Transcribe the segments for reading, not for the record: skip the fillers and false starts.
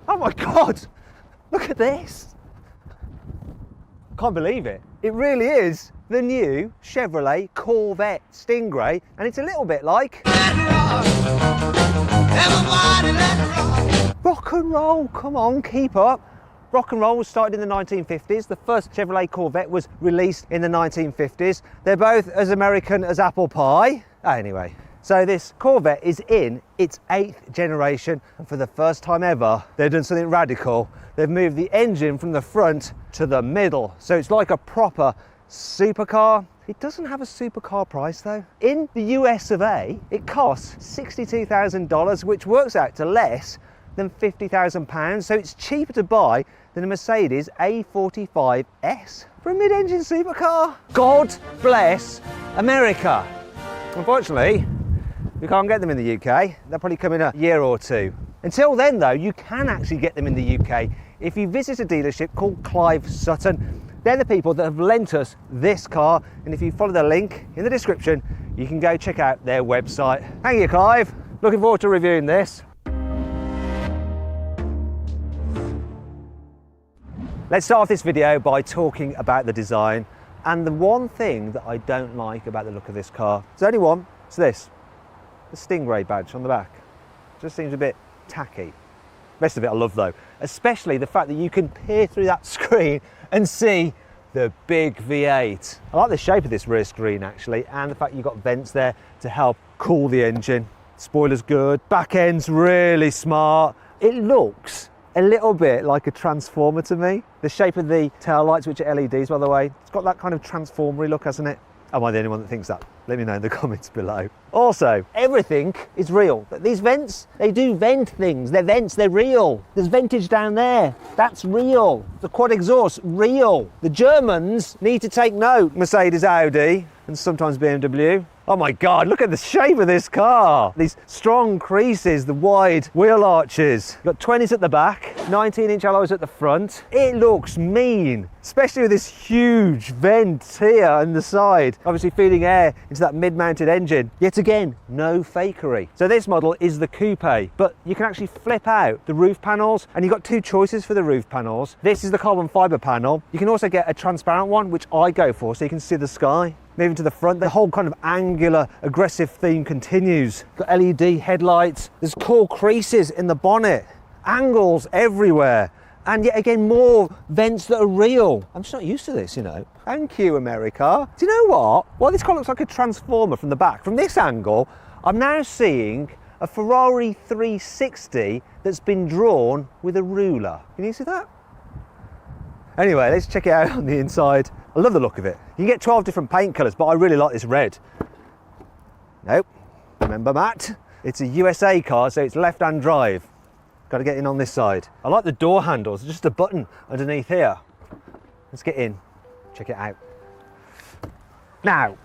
Oh my God, look at this. Can't believe it. It really is the new Chevrolet Corvette Stingray, and it's a little bit like rock and roll. Come on, keep up. Rock and roll was started in the 1950s. The first Chevrolet Corvette was released in the 1950s. They're both as American as apple pie. Anyway, so this Corvette is in its 8th generation, and for the first time ever, they've done something radical. They've moved the engine from the front to the middle, so it's like a proper supercar. It doesn't have a supercar price though. In the US of A, it costs $62,000, which works out to less than £50,000, so it's cheaper to buy than a Mercedes A45S for a mid-engine supercar. God bless America. Unfortunately, we can't get them in the UK. They'll probably come in a year or two. Until then though, you can actually get them in the UK if you visit a dealership called Clive Sutton. They're the people that have lent us this car, and if you follow the link in the description, you can go check out their website. Thank you, Clive. Looking forward to reviewing this. Let's start off this video by talking about the design, and the one thing that I don't like about the look of this car, there's only one, it's this, the Stingray badge on the back. Just seems a bit tacky. The rest of it I love though, especially the fact that you can peer through that screen and see the big V8. I like the shape of this rear screen actually, and the fact you've got vents there to help cool the engine. Spoiler's good, back end's really smart. It looks a little bit like a transformer to me. The shape of the tail lights, which are LEDs by the way, it's got that kind of transformery look, hasn't it? Am I the only one that thinks that? Let me know in the comments below. Also, everything is real. These vents, they do vent things. They're vents, they're real. There's ventage down there. That's real. The quad exhaust, real. The Germans need to take note. Mercedes, Audi, and sometimes BMW. Oh my God, look at the shape of this car. These strong creases, the wide wheel arches. Got 20s at the back, 19-inch alloys at the front. It looks mean, especially with this huge vent here on the side, obviously feeding air into that mid-mounted engine. Yet again, no fakery. So this model is the coupe, but you can actually flip out the roof panels, and you've got two choices for the roof panels. This is the carbon fiber panel. You can also get a transparent one, which I go for, so you can see the sky. Moving to the front, the whole kind of angular, aggressive theme continues. Got LED headlights, there's cool creases in the bonnet, angles everywhere, and yet again more vents that are real. I'm just not used to this, you know. Thank you, America. Do you know what? While this car looks like a transformer from the back, from this angle, I'm now seeing a Ferrari 360 that's been drawn with a ruler. Can you see that? Anyway, let's check it out on the inside. I love the look of it. You can get 12 different paint colours, but I really like this red. Nope, remember Matt? It's a USA car, so it's left-hand drive. Got to get in on this side. I like the door handles, just a button underneath here. Let's get in, check it out. Now,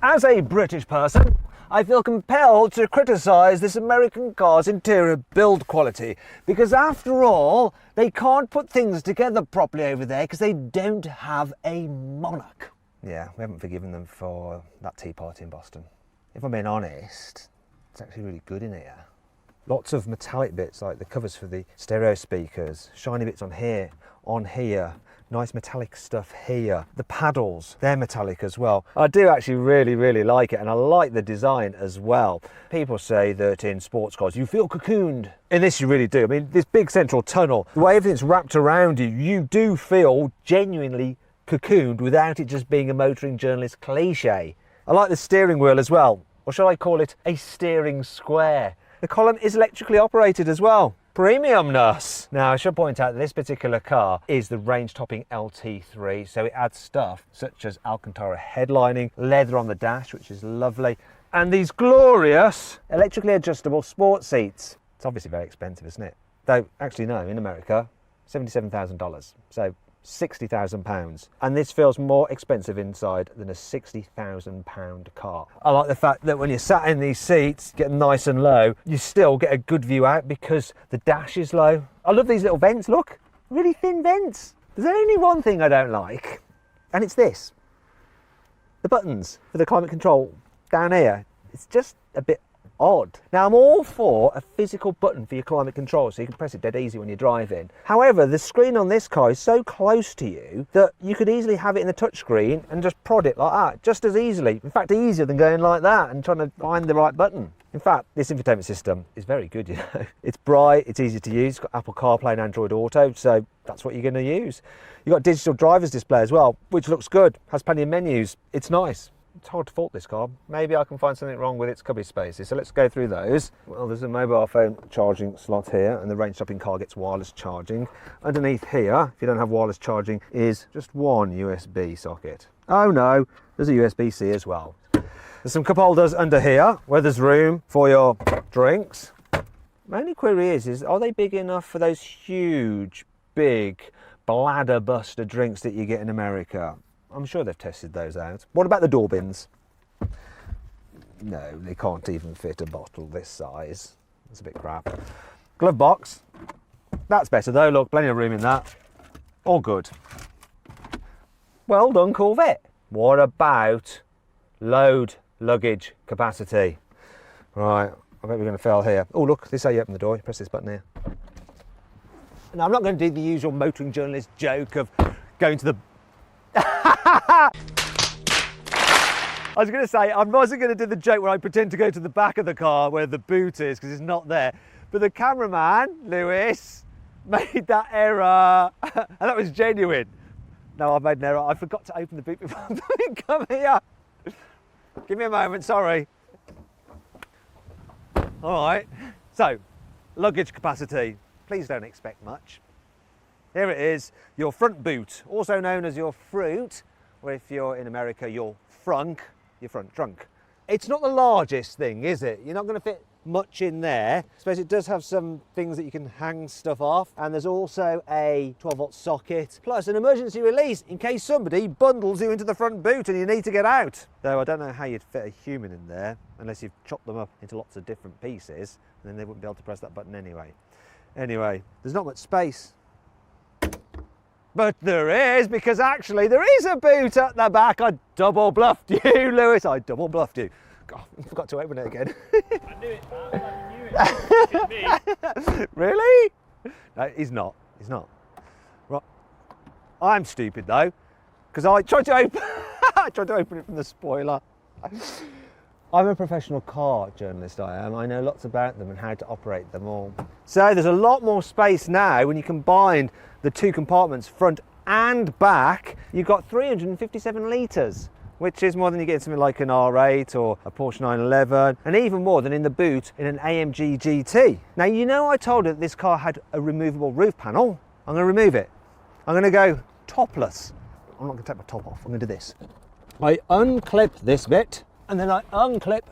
as a British person, I feel compelled to criticise this American car's interior build quality, because after all, they can't put things together properly over there because they don't have a monarch. Yeah, we haven't forgiven them for that tea party in Boston. If I'm being honest, it's actually really good in here. Lots of metallic bits like the covers for the stereo speakers, shiny bits on here, nice metallic stuff here. The paddles, they're metallic as well. I do actually really like it, and I like the design as well. People say that in sports cars you feel cocooned. In this you really do. I mean, this big central tunnel, the way everything's wrapped around you, you do feel genuinely cocooned without it just being a motoring journalist cliche. I like the steering wheel as well, or shall I call it a steering square. The column is electrically operated as well. Premiumness. Now I should point out that this particular car is the range-topping LT3, so it adds stuff such as Alcantara headlining, leather on the dash, which is lovely, and these glorious electrically adjustable sport seats. It's obviously very expensive, isn't it? Though, actually no, in America, $77,000, so £60,000, and this feels more expensive inside than a £60,000 car. I like the fact that when you're sat in these seats, getting nice and low, you still get a good view out because the dash is low. I love these little vents, look, really thin vents. There's only one thing I don't like, and it's this. The buttons for the climate control down here, it's just a bit odd. Now, I'm all for a physical button for your climate control, so you can press it dead easy when you're driving. However, the screen on this car is so close to you that you could easily have it in the touchscreen and just prod it like that, just as easily. In fact, easier than going like that and trying to find the right button. In fact, this infotainment system is very good, you know. It's bright, it's easy to use, it's got Apple CarPlay and Android Auto, so that's what you're going to use. You've got digital driver's display as well, which looks good, has plenty of menus. It's nice. It's hard to fault this car. Maybe I can find something wrong with its cubby spaces, so let's go through those. Well, there's a mobile phone charging slot here, and the range stopping car gets wireless charging. Underneath here, if you don't have wireless charging, is just one USB socket. Oh no, there's a USB-C as well. There's some cup holders under here where there's room for your drinks. My only query is are they big enough for those huge, big bladder buster drinks that you get in America? I'm sure they've tested those out. What about the door bins? No, they can't even fit a bottle this size. That's a bit crap. Glove box. That's better though, look, plenty of room in that. All good. Well done, Corvette. What about load luggage capacity? Right, I bet we're going to fail here. Oh look, this is how you open the door. You press this button here. Now I'm not going to do the usual motoring journalist joke of going to the... I was going to say, I wasn't going to do the joke where I pretend to go to the back of the car where the boot is, because it's not there. But the cameraman, Lewis, made that error. And that was genuine. No, I've made an error. I forgot to open the boot before I come here. Give me a moment, sorry. All right, so luggage capacity. Please don't expect much. Here it is, your front boot, also known as your fruit, or if you're in America, your frunk, your front trunk. It's not the largest thing, is it? You're not going to fit much in there. I suppose it does have some things that you can hang stuff off, and there's also a 12-volt socket, plus an emergency release in case somebody bundles you into the front boot and you need to get out. Though I don't know how you'd fit a human in there, unless you've chopped them up into lots of different pieces, and then they wouldn't be able to press that button anyway. Anyway, there's not much space. But there is, because actually there is a boot at the back. I double bluffed you, Lewis. I double bluffed you. God, I forgot to open it again. I knew it, man. I knew it. It's me. Really? No, he's not. He's not. Right. I'm stupid though, because I tried to open. I tried to open it from the spoiler. I'm a professional car journalist, I am. I know lots about them and how to operate them all. So there's a lot more space now when you combine the two compartments, front and back. You've got 357 litres, which is more than you get in something like an R8 or a Porsche 911, and even more than in the boot in an AMG GT. Now, you know I told you that this car had a removable roof panel. I'm going to remove it. I'm going to go topless. I'm not going to take my top off. I'm going to do this. I unclip this bit, and then I unclip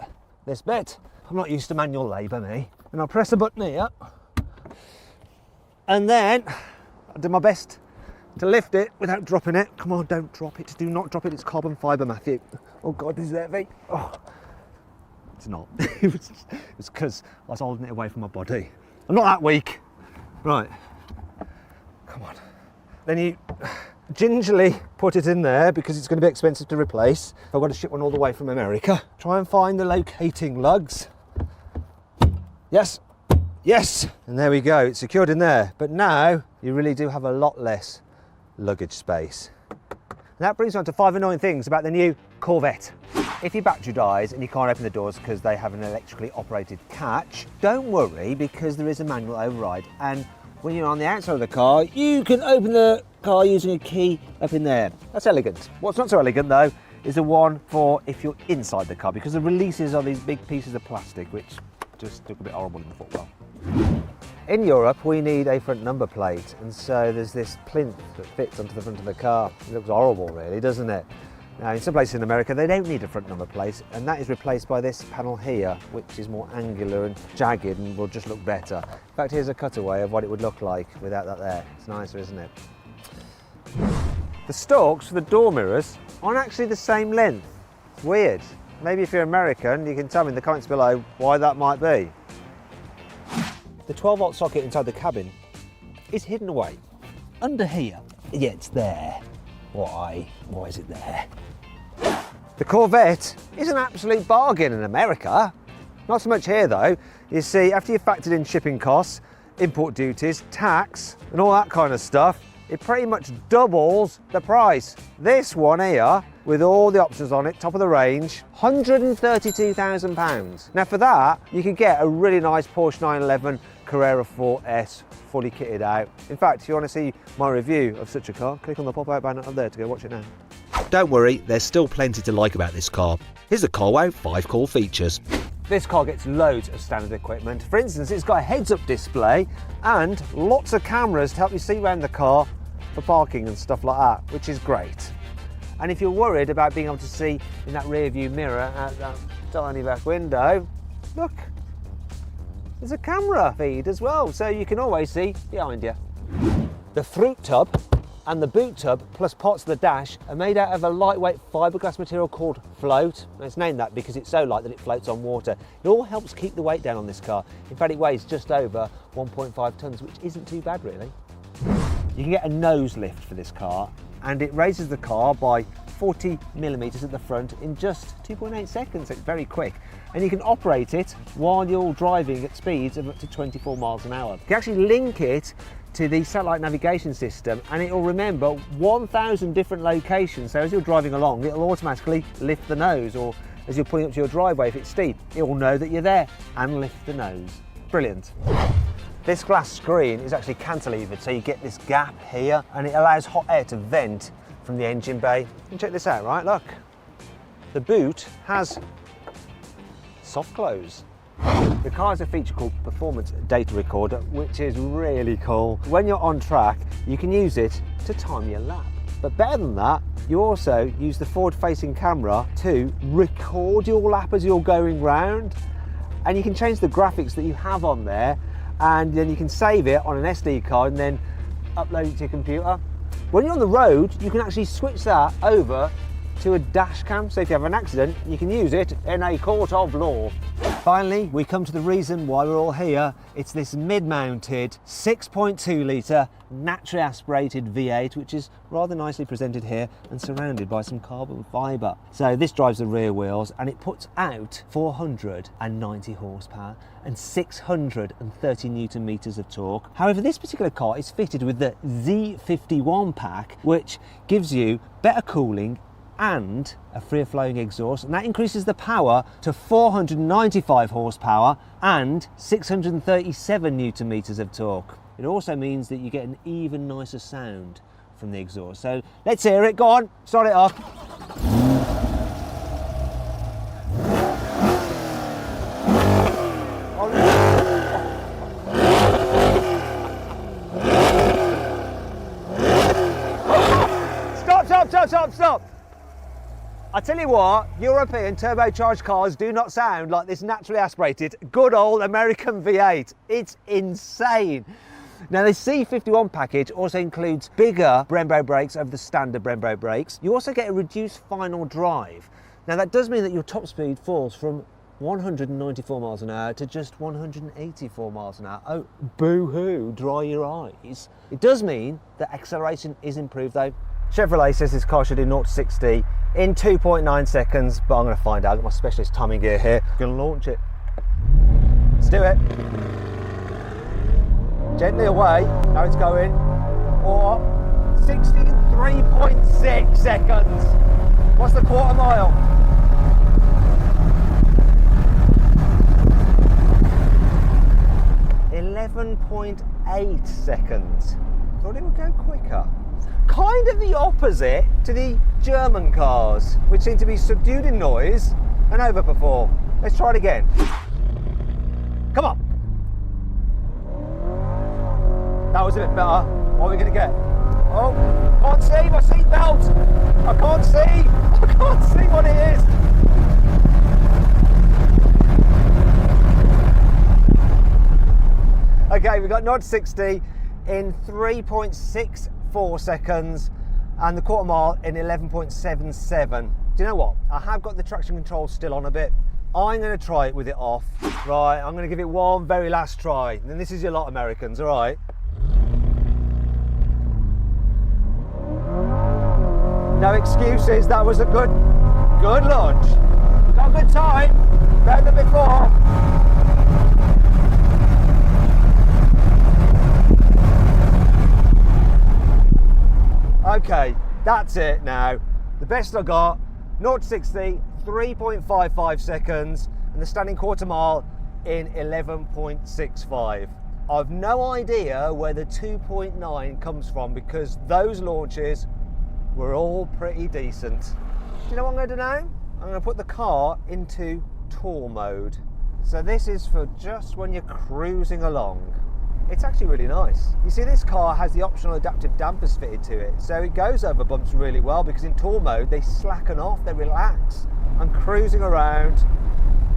this bit. I'm not used to manual labour, me. And I'll press a button here, and then I'll do my best to lift it without dropping it. Come on, don't drop it. Do not drop it. It's carbon fibre, Matthew. Oh God, this is heavy. Oh, it's not. It's because I was holding it away from my body. I'm not that weak. Right. Come on. Then you gingerly put it in there because it's going to be expensive to replace. I've got to ship one all the way from America. Try and find the locating lugs. Yes. Yes. And there we go. It's secured in there. But now you really do have a lot less luggage space. And that brings on to 5 annoying things about the new Corvette. If your battery dies and you can't open the doors because they have an electrically operated catch, don't worry, because there is a manual override, and when you're on the outside of the car, you can open the car using a key up in there. That's elegant. What's not so elegant though is the one for if you're inside the car, because the releases are these big pieces of plastic which just look a bit horrible in the footwell. In Europe, we need a front number plate, and so there's this plinth that fits onto the front of the car. It looks horrible, really, doesn't it? Now, in some places in America, they don't need a front number plate, and that is replaced by this panel here, which is more angular and jagged and will just look better. In fact, here's a cutaway of what it would look like without that there. It's nicer, isn't it? The stalks for the door mirrors aren't actually the same length. It's weird. Maybe if you're American, you can tell me in the comments below why that might be. The 12-volt socket inside the cabin is hidden away under here. Yeah, it's there. Why? Why is it there? The Corvette is an absolute bargain in America. Not so much here though. You see, after you've factored in shipping costs, import duties, tax, and all that kind of stuff, it pretty much doubles the price. This one here, with all the options on it, top of the range, £132,000. Now for that, you could get a really nice Porsche 911 Carrera 4S fully kitted out. In fact, if you want to see my review of such a car, click on the pop-out banner up there to go watch it now. Don't worry, there's still plenty to like about this car. Here's the CarWow 5 core features. This car gets loads of standard equipment. For instance, it's got a heads-up display and lots of cameras to help you see around the car for parking and stuff like that, which is great. And if you're worried about being able to see in that rear view mirror out that tiny back window, look, there's a camera feed as well, so you can always see behind you. The fruit tub and the boot tub, plus parts of the dash, are made out of a lightweight fiberglass material called Float. And it's named that because it's so light that it floats on water. It all helps keep the weight down on this car. In fact, it weighs just over 1.5 tonnes, which isn't too bad really. You can get a nose lift for this car, and it raises the car by 40 millimeters at the front in just 2.8 seconds. It's very quick. And you can operate it while you're driving at speeds of up to 24 miles an hour. You can actually link it to the satellite navigation system, and it will remember 1,000 different locations. So as you're driving along, it'll automatically lift the nose, or as you're pulling up to your driveway, if it's steep, it will know that you're there and lift the nose. Brilliant. This glass screen is actually cantilevered, so you get this gap here, and it allows hot air to vent from the engine bay. And check this out, right? Look, the boot has soft close. The car has a feature called Performance Data Recorder, which is really cool. When you're on track, you can use it to time your lap. But better than that, you also use the forward-facing camera to record your lap as you're going round. And you can change the graphics that you have on there, and then you can save it on an SD card and then upload it to your computer. When you're on the road, you can actually switch that over to a dash cam, so if you have an accident, you can use it in a court of law. Finally, we come to the reason why we're all here. It's this mid-mounted 6.2 litre naturally aspirated V8, which is rather nicely presented here and surrounded by some carbon fibre. So this drives the rear wheels, and it puts out 490 horsepower and 630 newton meters of torque. However, this particular car is fitted with the Z51 pack, which gives you better cooling and a freer flowing exhaust, and that increases the power to 495 horsepower and 637 newton meters of torque. It also means that you get an even nicer sound from the exhaust. So let's hear it. Go on, start it up. Stop. I tell you what, European turbocharged cars do not sound like this naturally aspirated, good old American V8. It's insane. Now the C51 package also includes bigger Brembo brakes over the standard Brembo brakes. You also get a reduced final drive. Now that does mean that your top speed falls from 194 miles an hour to just 184 miles an hour. Oh, boo-hoo, dry your eyes. It does mean that acceleration is improved though. Chevrolet says this car should do 0 to 60 in 2.9 seconds, but I'm going to find out. I've got my specialist timing gear here. I'm going to launch it. Let's do it. Gently away. Now it's going. Or 63.6 seconds. What's the quarter mile? .8 seconds. Thought it would go quicker. Kind of the opposite to the German cars, which seem to be subdued in noise and overperform. Let's try it again. Come on. That was a bit better. What are we going to get? Oh, can't see my seatbelt. I can't see what it is. Okay, we got 0 to 60 in 3.64 seconds and the quarter mile in 11.77. Do you know what? I have got the traction control still on a bit. I'm going to try it with it off. Right, I'm going to give it one very last try. And this is your lot, Americans, all right? No excuses, that was a good launch. Got a good time. Better than before. Okay, that's it now. The best I got, 0 to 60, 3.55 seconds, and the standing quarter mile in 11.65. I've no idea where the 2.9 comes from because those launches were all pretty decent. Do you know what I'm going to do now? I'm going to put the car into tour mode. So this is for just when you're cruising along. It's actually really nice. You see, this car has the optional adaptive dampers fitted to it, so it goes over bumps really well because in tour mode they slacken off, they relax. I'm cruising around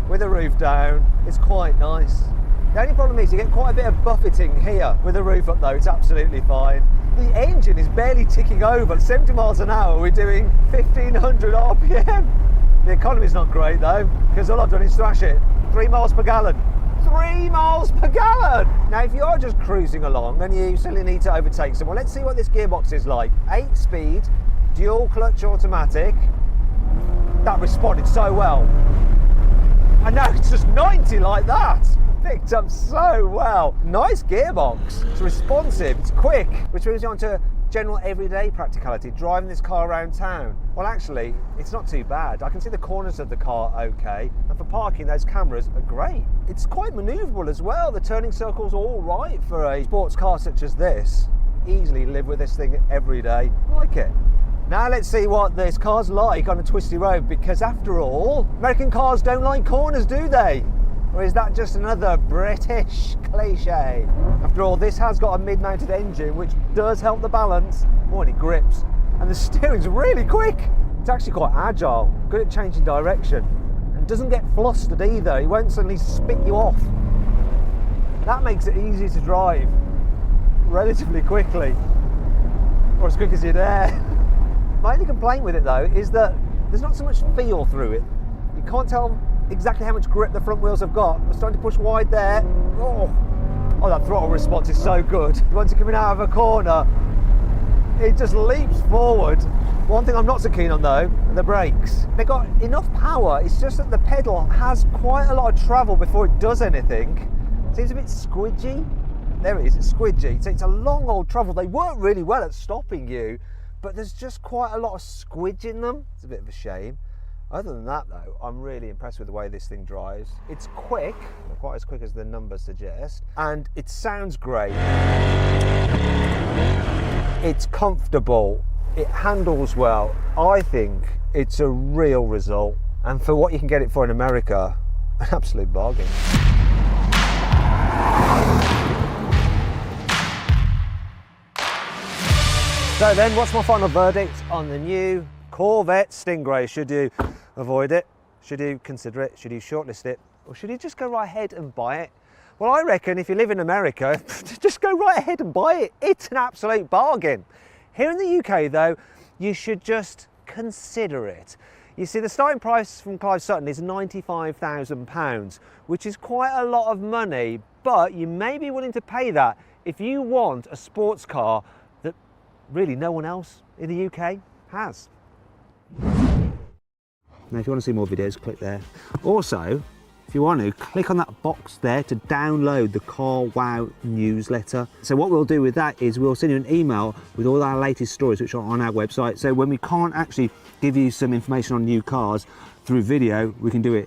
with the roof down. It's quite nice. The only problem is you get quite a bit of buffeting here. With the roof up though, it's absolutely fine. The engine is barely ticking over. At 70 miles an hour, we're doing 1500 RPM. The economy's not great though, because all I've done is thrash it. 3 miles per gallon. 3 miles per gallon! Now if you are just cruising along and you still need to overtake someone, let's see what this gearbox is like. 8 speed, dual clutch automatic. That responded so well. And now it's just 90 like that. Picked up so well. Nice gearbox. It's responsive, it's quick. Which brings you on to general everyday practicality, driving this car around town. Well actually, it's not too bad. I can see the corners of the car okay, and for parking those cameras are great. It's quite manoeuvrable as well. The turning circles are all right for a sports car such as this. Easily live with this thing every day. I like it. Now let's see what this car's like on a twisty road, because after all, American cars don't like corners, do they? Or is that just another British cliche? After all, this has got a mid-mounted engine, which does help the balance. Oh, and it grips. And the steering's really quick. It's actually quite agile, good at changing direction. And doesn't get flustered either. It won't suddenly spit you off. That makes it easy to drive relatively quickly. Or as quick as you dare. My only complaint with it though is that there's not so much feel through it. You can't tell exactly how much grip the front wheels have got. I'm starting to push wide there. Oh, that throttle response is so good. Once you're coming out of a corner, it just leaps forward. One thing I'm not so keen on though, the brakes. They've got enough power, it's just that the pedal has quite a lot of travel before it does anything. It seems a bit squidgy. There it is, it's squidgy. So it's a long old travel. They work really well at stopping you, but there's just quite a lot of squidge in them. It's a bit of a shame. Other than that though, I'm really impressed with the way this thing drives. It's quick, not quite as quick as the numbers suggest, and it sounds great. It's comfortable, it handles well. I think it's a real result, and for what you can get it for in America, an absolute bargain. So then, what's my final verdict on the new Corvette Stingray? Should you avoid it? Should you consider it? Should you shortlist it? Or should you just go right ahead and buy it? Well, I reckon if you live in America, just go right ahead and buy it. It's an absolute bargain. Here in the UK though, you should just consider it. You see, the starting price from Clive Sutton is £95,000, which is quite a lot of money, but you may be willing to pay that if you want a sports car that really no one else in the UK has. Now if you want to see more videos, click there. Also, if you want to, click on that box there to download the Car Wow newsletter. So what we'll do with that is we'll send you an email with all our latest stories which are on our website. So when we can't actually give you some information on new cars through video, we can do it